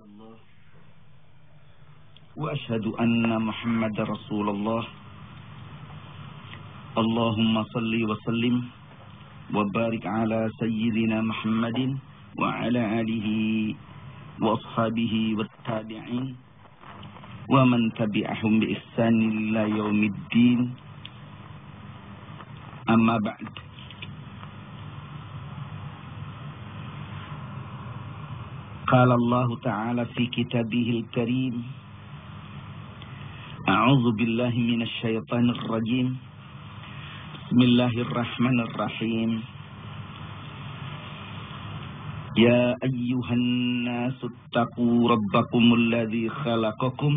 الله وأشهد أن محمد رسول الله اللهم صل وسلم وبارك على سيدنا محمد وعلى آله وأصحابه والتابعين ومن تبعهم بإحسان إلى يوم الدين أما بعد. قال الله تعالى في كتابه الكريم أعوذ بالله من الشيطان الرجيم بسم الله الرحمن الرحيم يا أيها الناس اتقوا ربكم الذي خلقكم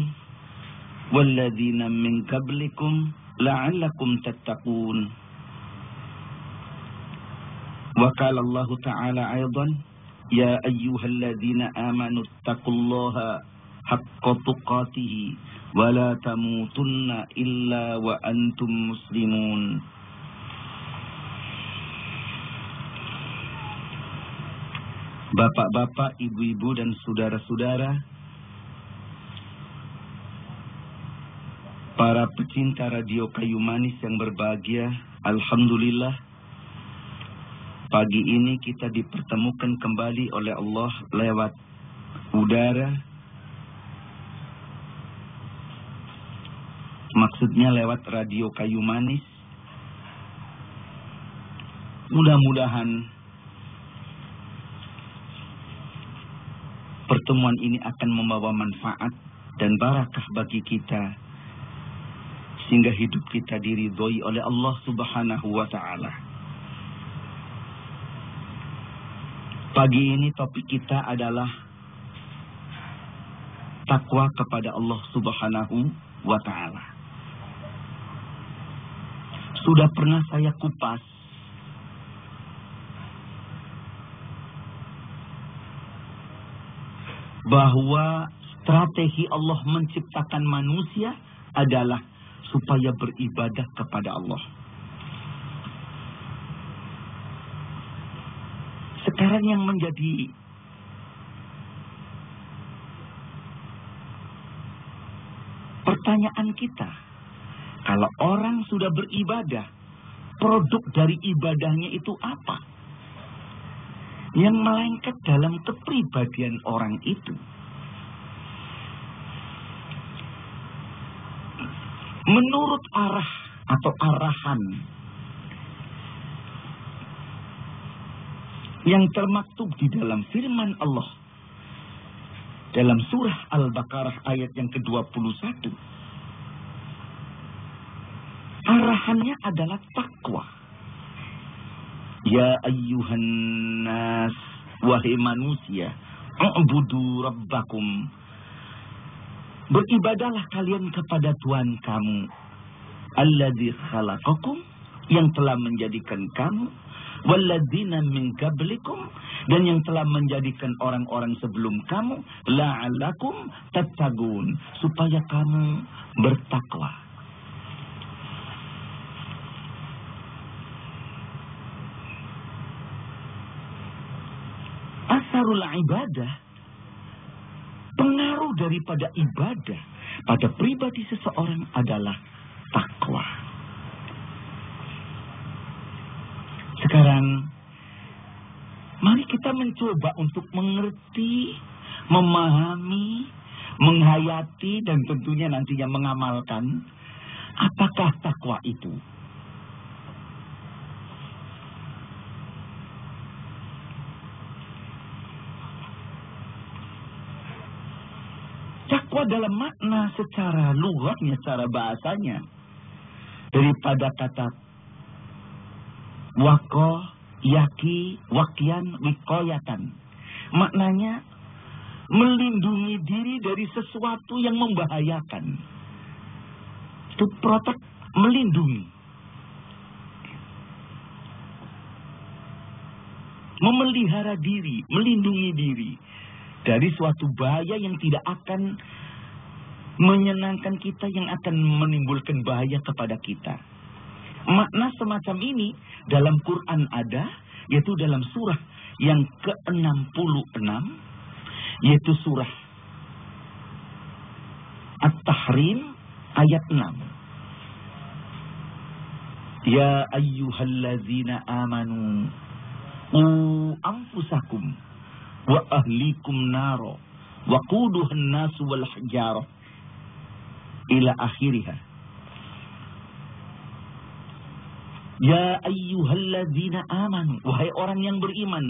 والذين من قبلكم لعلكم تتقون. وقال الله تعالى أيضا يا أيها الذين آمنوا اتقوا الله حق تقاته ولا تموتن إلا وأنتم مسلمون. Bapak-bapak, ibu-ibu, dan saudara-saudara, para pecinta radio Kayu Manis yang berbahagia, alhamdulillah, pagi ini kita dipertemukan kembali oleh Allah lewat udara, maksudnya lewat radio Kayu Manis. Mudah-mudahan pertemuan ini akan membawa manfaat dan barakah bagi kita, sehingga hidup kita diridhoi oleh Allah Subhanahu wa Ta'ala. Pagi ini topik kita adalah takwa kepada Allah Subhanahu wa Ta'ala. Sudah pernah saya kupas bahwa strategi Allah menciptakan manusia adalah supaya beribadah kepada Allah. Sekarang yang menjadi pertanyaan kita, kalau orang sudah beribadah, produk dari ibadahnya itu apa? Yang melengket dalam kepribadian orang itu. Menurut arah atau arahan yang termaktub di dalam firman Allah dalam surah Al-Baqarah ayat yang ke-21, arahannya adalah takwa. Ya ayyuhan nas, wahai manusia, u'budu rabbakum, beribadahlah kalian kepada Tuhan kamu, alladzi khalaqakum, yang telah menjadikan kamu, walladzina min qablikum, dan yang telah menjadikan orang-orang sebelum kamu, la'allakum tattaqun, supaya kamu bertakwa. Asarul ibadah, pengaruh daripada ibadah pada pribadi seseorang adalah takwa. Sekarang, mari kita mencoba untuk mengerti, memahami, menghayati, dan tentunya nantinya mengamalkan apakah takwa itu. Takwa dalam makna secara lughatnya, secara bahasanya, daripada kata waqo, yaki, wakian, wikoyatan. Maknanya melindungi diri dari sesuatu yang membahayakan. To protect, melindungi. Memelihara diri, melindungi diri dari suatu bahaya yang tidak akan menyenangkan kita, yang akan menimbulkan bahaya kepada kita. Makna semacam ini dalam Quran ada, yaitu dalam surah yang ke-66, yaitu surah At-Tahrim ayat 6. Ya ayyuhallazina amanu qu anfusakum wa ahlikum naro wa quduhan nasu wal hijarah ila akhirih. Ya ayyuhalladzina amanu, wahai orang yang beriman,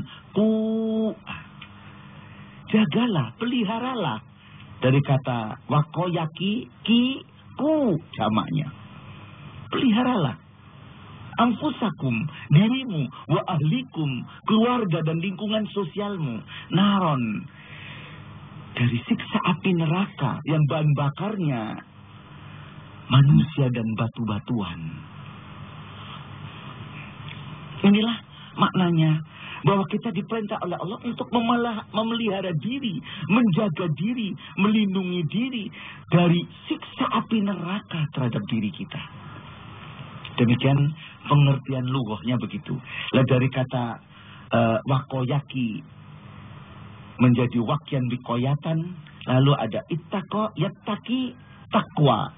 jagalah, peliharalah. Dari kata wakoyaki, ku jamaknya. Peliharalah. Anfusakum, dirimu, wa ahlikum, keluarga dan lingkungan sosialmu, naron, dari siksa api neraka yang bahan bakarnya manusia dan batu-batuan. Inilah maknanya bahwa kita diperintah oleh Allah untuk memelihara diri, menjaga diri, melindungi diri dari siksa api neraka terhadap diri kita. Demikian pengertian lughahnya begitu. Lah dari kata wakoyaki menjadi wakyan bikoyatan, lalu ada ittaqo yattaqi takwa.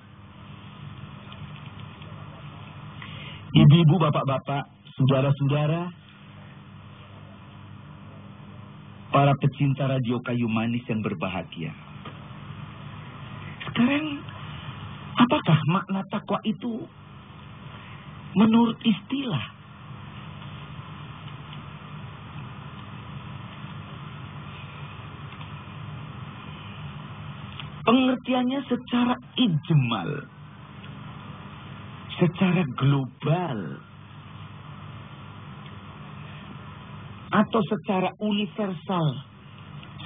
Ibu-ibu, bapak-bapak, saudara-saudara, para pecinta radio kayu manis yang berbahagia. Sekarang, apakah makna takwa itu menurut istilah? Pengertiannya secara ijmal, secara global, atau secara universal,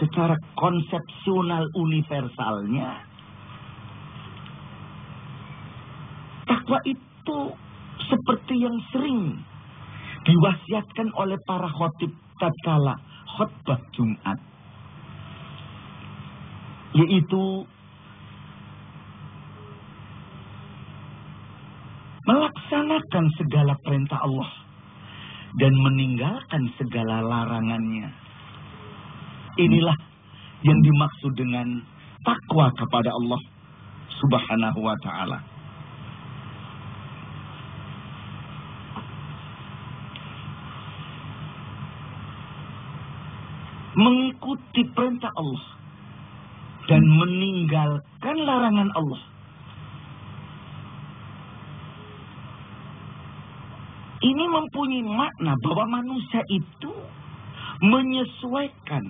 secara konsepsional universalnya, takwa itu seperti yang sering diwasiatkan oleh para khatib tatkala khutbah Jumat, yaitu melaksanakan segala perintah Allah dan meninggalkan segala larangannya. Inilah yang dimaksud dengan takwa kepada Allah Subhanahu wa ta'ala. Mengikuti perintah Allah dan meninggalkan larangan Allah. Ini mempunyai makna bahwa manusia itu menyesuaikan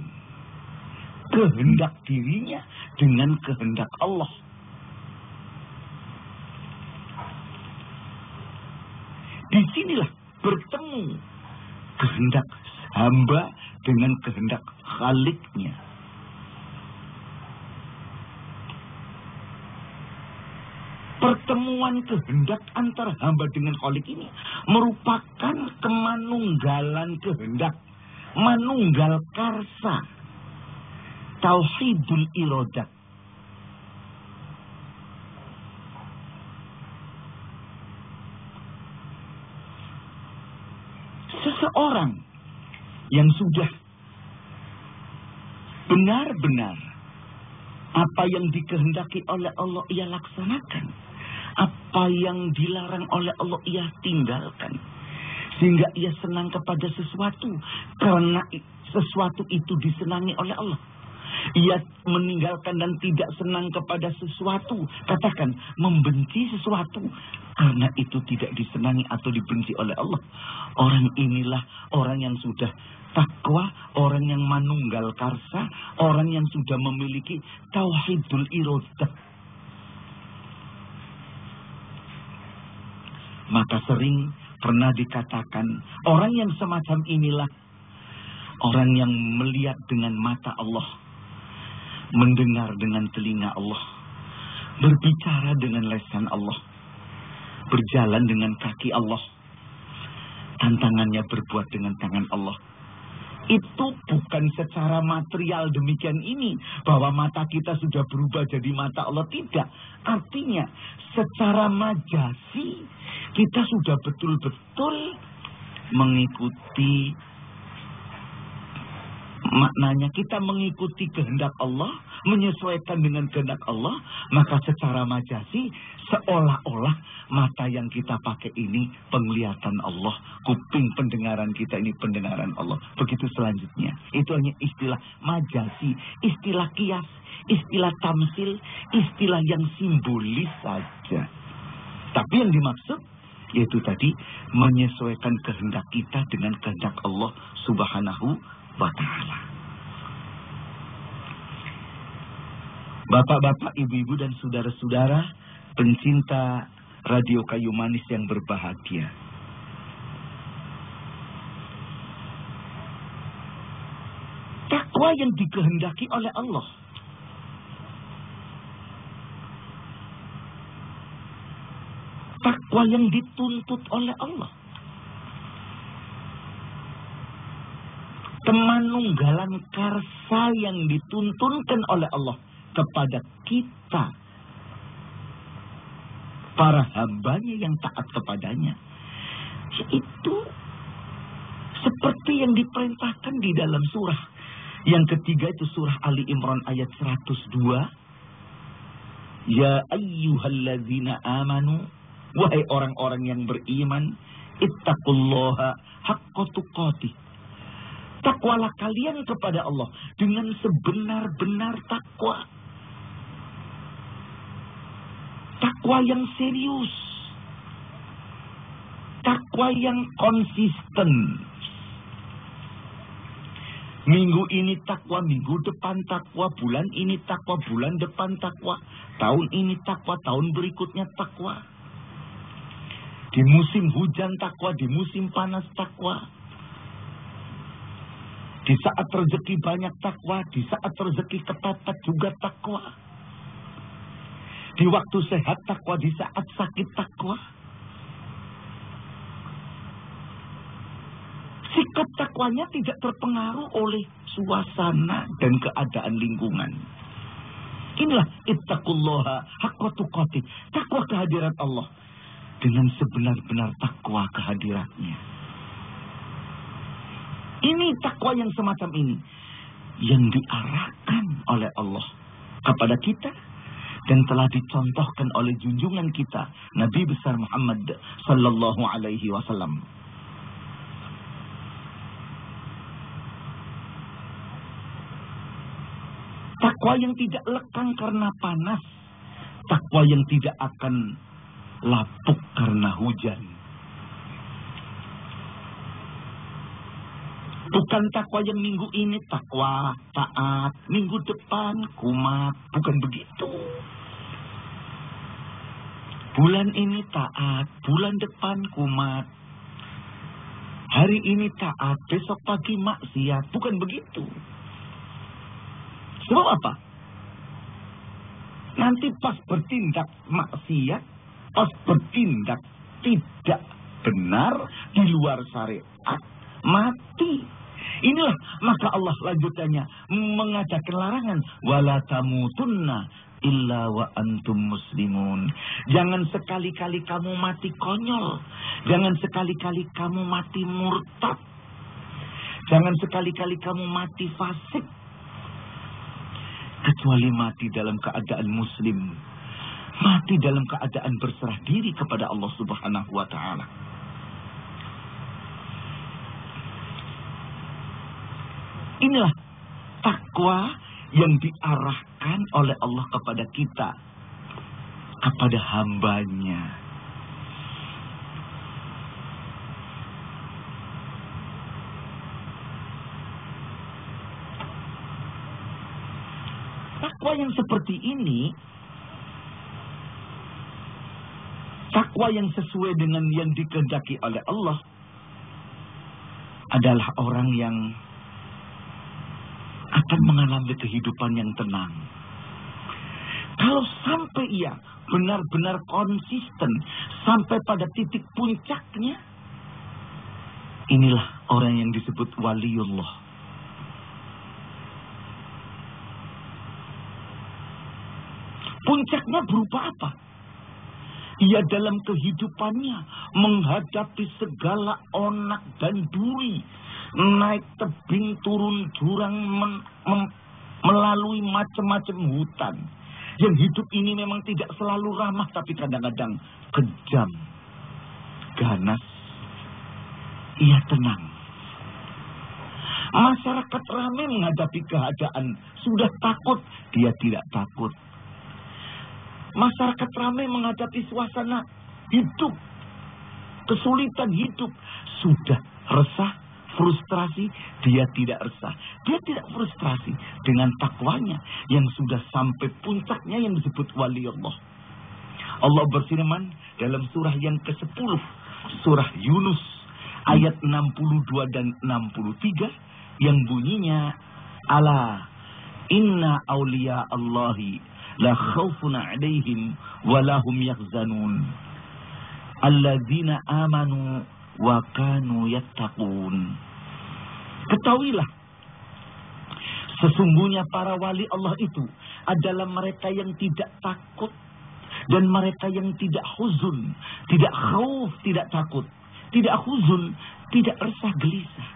kehendak dirinya dengan kehendak Allah. Disinilah bertemu kehendak hamba dengan kehendak Khaliknya. Pertemuan kehendak antara hamba dengan Khalik ini merupakan kemanunggalan kehendak, manunggal karsa, tauhidul iradah. Seseorang yang sudah benar-benar apa yang dikehendaki oleh Allah ia laksanakan. Apa yang dilarang oleh Allah ia tinggalkan. Sehingga ia senang kepada sesuatu. Karena sesuatu itu disenangi oleh Allah. Ia meninggalkan dan tidak senang kepada sesuatu. Katakan membenci sesuatu. Karena itu tidak disenangi atau dibenci oleh Allah. Orang inilah orang yang sudah takwa, orang yang manunggal karsa, orang yang sudah memiliki tauhidul iradah. Maka sering pernah dikatakan orang yang semacam inilah orang yang melihat dengan mata Allah, mendengar dengan telinga Allah, berbicara dengan lisan Allah, berjalan dengan kaki Allah, tantangannya berbuat dengan tangan Allah. Itu bukan secara material demikian ini, bahwa mata kita sudah berubah jadi mata Allah, tidak. Artinya secara majasi kita sudah betul-betul mengikuti Maknanya kita mengikuti kehendak Allah, menyesuaikan dengan kehendak Allah, maka secara majasi seolah-olah mata yang kita pakai ini penglihatan Allah, kuping pendengaran kita ini pendengaran Allah. Begitu selanjutnya. Itu hanya istilah majasi, istilah kias, istilah tamsil, istilah yang simbolis saja. Tapi yang dimaksud yaitu tadi menyesuaikan kehendak kita dengan kehendak Allah Subhanahu wa ta'ala. Bapak-bapak, ibu-ibu dan saudara-saudara pencinta Radio Kayu Manis yang berbahagia. Takwa yang dikehendaki oleh Allah. Takwa yang dituntut oleh Allah. Temanunggalan karsa yang dituntunkan oleh Allah kepada kita, para hambanya yang taat kepadanya, yaitu seperti yang diperintahkan di dalam surah yang ketiga, itu surah Ali Imran ayat 102. Ya ayyuhalladzina amanu, wahai orang-orang yang beriman, ittaqullaha haqqa tuqatih. Takwalah kalian kepada Allah dengan sebenar-benar takwa. Takwa yang serius. Takwa yang konsisten. Minggu ini takwa, minggu depan takwa, bulan ini takwa, bulan depan takwa, tahun ini takwa, tahun berikutnya takwa. Di musim hujan takwa, di musim panas takwa. Di saat rezeki banyak takwa, di saat rezeki kepepet juga takwa. Di waktu sehat takwa, di saat sakit takwa. Sikap takwanya tidak terpengaruh oleh suasana dan keadaan lingkungan. Inilah ittaqullaha haqqa tuqatih, takwa kehadirat Allah dengan sebenar-benar takwa kehadiratnya. Ini takwa yang semacam ini yang diarahkan oleh Allah kepada kita dan telah dicontohkan oleh junjungan kita Nabi besar Muhammad sallallahu alaihi wasallam. Takwa yang tidak lekang karena panas, takwa yang tidak akan lapuk karena hujan. Bukan takwa yang minggu ini takwa, taat, minggu depan kumat. Bukan begitu. Bulan ini taat, bulan depan kumat. Hari ini taat, besok pagi maksiat. Bukan begitu. Sebab apa? Nanti pas bertindak maksiat, pas bertindak tidak benar di luar syariat, mati. Inilah maka Allah lanjutannya mengadakan larangan, wala tamutunna illa wa antum muslimun. Jangan sekali-kali kamu mati konyol, jangan sekali-kali kamu mati murtad, jangan sekali-kali kamu mati fasik, kecuali mati dalam keadaan muslim, mati dalam keadaan berserah diri kepada Allah Subhanahu wa ta'ala. Inilah takwa yang diarahkan oleh Allah kepada kita, kepada hambanya. Takwa yang seperti ini, takwa yang sesuai dengan yang dikehendaki oleh Allah, adalah orang yang akan mengalami kehidupan yang tenang. Kalau sampai ia benar-benar konsisten sampai pada titik puncaknya, inilah orang yang disebut waliullah. Puncaknya berupa apa? Ia dalam kehidupannya menghadapi segala onak dan duri, naik tebing, turun jurang, melalui macam-macam hutan. Yang hidup ini memang tidak selalu ramah, tapi kadang-kadang kejam, ganas, ia tenang. Masyarakat ramai menghadapi keadaan, sudah takut, dia tidak takut. Masyarakat ramai menghadapi suasana hidup, kesulitan hidup, sudah resah, frustrasi, dia tidak resah. Dia tidak frustrasi dengan takwanya yang sudah sampai puncaknya yang disebut wali Allah. Allah berfirman dalam surah yang ke-10, surah Yunus ayat 62 dan 63 yang bunyinya, ala inna awliya Allahi la khawfun alaihim wa lahum yahzanun alladzina amanu wa kanu yattaqun. Ketahuilah, sesungguhnya para wali Allah itu adalah mereka yang tidak takut dan mereka yang tidak huzun, tidak khauf, tidak takut, tidak huzun, tidak resah gelisah.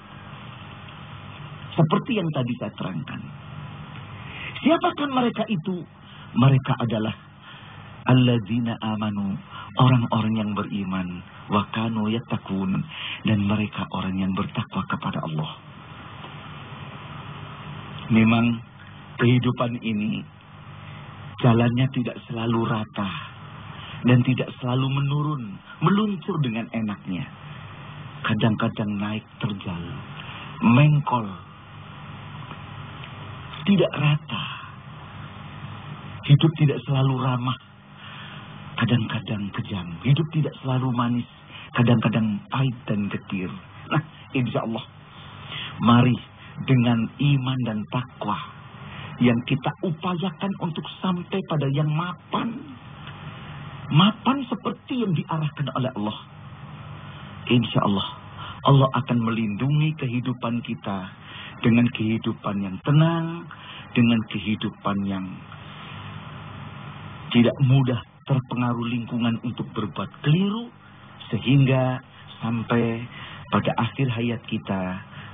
Seperti yang tadi saya terangkan. Siapakah mereka itu? Mereka adalah alladzina amanu, orang-orang yang beriman, wa kanu yattaqun, dan mereka orang yang bertakwa kepada Allah. Memang kehidupan ini jalannya tidak selalu rata dan tidak selalu menurun, meluncur dengan enaknya. Kadang-kadang naik terjal, mengkol, tidak rata. Hidup tidak selalu ramah, kadang-kadang kejam. Hidup tidak selalu manis, kadang-kadang pahit dan getir. Nah, insya Allah, mari dengan iman dan takwa yang kita upayakan untuk sampai pada yang mapan. Mapan seperti yang diarahkan oleh Allah. Insya Allah, Allah akan melindungi kehidupan kita dengan kehidupan yang tenang, dengan kehidupan yang tidak mudah terpengaruh lingkungan untuk berbuat keliru, sehingga sampai pada akhir hayat kita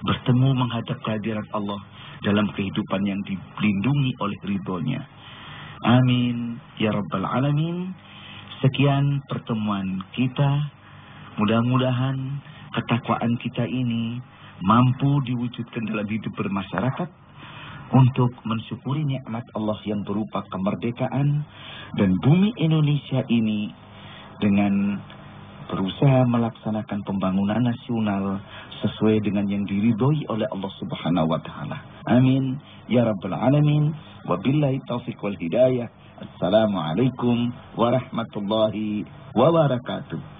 bertemu menghadap kehadiran Allah dalam kehidupan yang dilindungi oleh ridhonya. Amin ya rabbal alamin. Sekian pertemuan kita. Mudah-mudahan ketakwaan kita ini mampu diwujudkan dalam hidup bermasyarakat untuk mensyukuri nikmat Allah yang berupa kemerdekaan dan bumi Indonesia ini dengan berusaha melaksanakan pembangunan nasional sesuai dengan yang diridhoi oleh Allah Subhanahu wa taala. Amin ya rabbal alamin. Wabillahi taufiq wal hidayah. Assalamualaikum warahmatullahi wabarakatuh.